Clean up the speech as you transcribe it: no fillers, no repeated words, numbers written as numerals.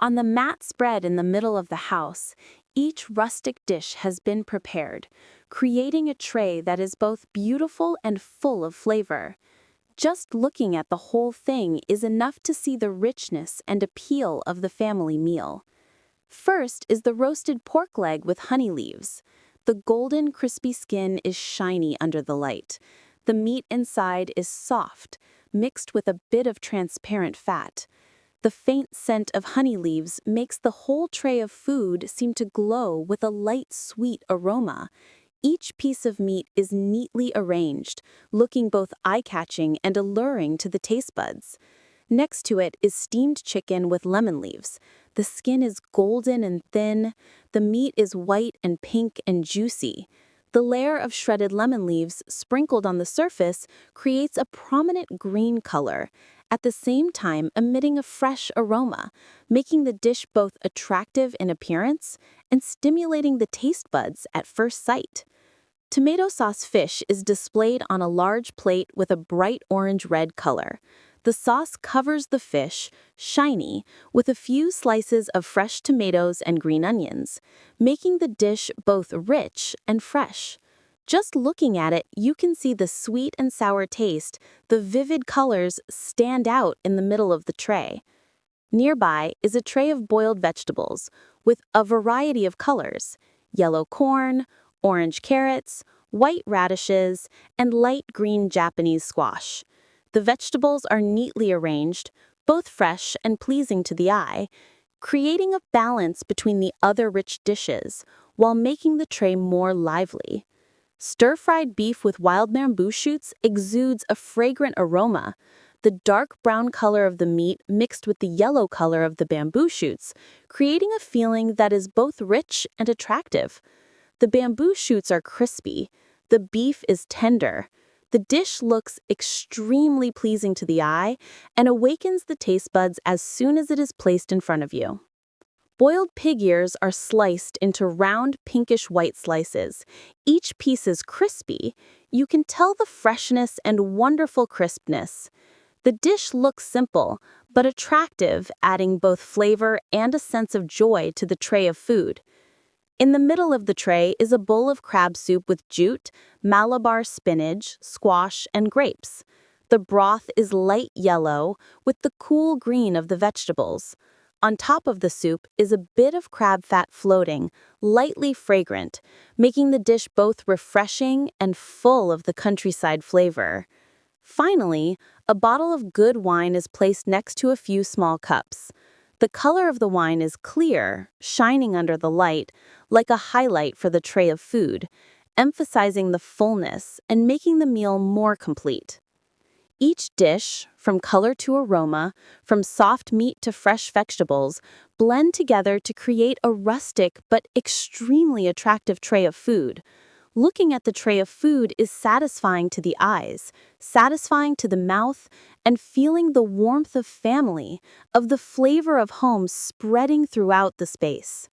On the mat spread in the middle of the house, each rustic dish has been prepared, creating a tray that is both beautiful and full of flavor. Just looking at the whole thing is enough to see the richness and appeal of the family meal. First is the roasted pork leg with honey leaves. The golden, crispy skin is shiny under the light. The meat inside is soft, mixed with a bit of transparent fat. The faint scent of honey leaves makes the whole tray of food seem to glow with a light, sweet aroma. Each piece of meat is neatly arranged, looking both eye-catching and alluring to the taste buds. Next to it is steamed chicken with lemon leaves. The skin is golden and thin. The meat is white and pink and juicy. The layer of shredded lemon leaves sprinkled on the surface creates a prominent green color, at the same time emitting a fresh aroma, making the dish both attractive in appearance and stimulating the taste buds at first sight. Tomato sauce fish is displayed on a large plate with a bright orange-red color. The sauce covers the fish, shiny, with a few slices of fresh tomatoes and green onions, making the dish both rich and fresh. Just looking at it, you can see the sweet and sour taste. The vivid colors stand out in the middle of the tray. Nearby is a tray of boiled vegetables with a variety of colors: yellow corn, orange carrots, white radishes, and light green Japanese squash. The vegetables are neatly arranged, both fresh and pleasing to the eye, creating a balance between the other rich dishes while making the tray more lively. Stir-fried beef with wild bamboo shoots exudes a fragrant aroma. The dark brown color of the meat mixed with the yellow color of the bamboo shoots, creating a feeling that is both rich and attractive. The bamboo shoots are crispy. The beef is tender. The dish looks extremely pleasing to the eye and awakens the taste buds as soon as it is placed in front of you. Boiled pig ears are sliced into round pinkish-white slices. Each piece is crispy. You can tell the freshness and wonderful crispness. The dish looks simple, but attractive, adding both flavor and a sense of joy to the tray of food. In the middle of the tray is a bowl of crab soup with jute, Malabar spinach, squash, and grapes. The broth is light yellow with the cool green of the vegetables. On top of the soup is a bit of crab fat floating, lightly fragrant, making the dish both refreshing and full of the countryside flavor. Finally, a bottle of good wine is placed next to a few small cups. The color of the wine is clear, shining under the light, like a highlight for the tray of food, emphasizing the fullness and making the meal more complete. Each dish, from color to aroma, from soft meat to fresh vegetables, blend together to create a rustic but extremely attractive tray of food. Looking at the tray of food is satisfying to the eyes, satisfying to the mouth, and feeling the warmth of family, of the flavor of home spreading throughout the space.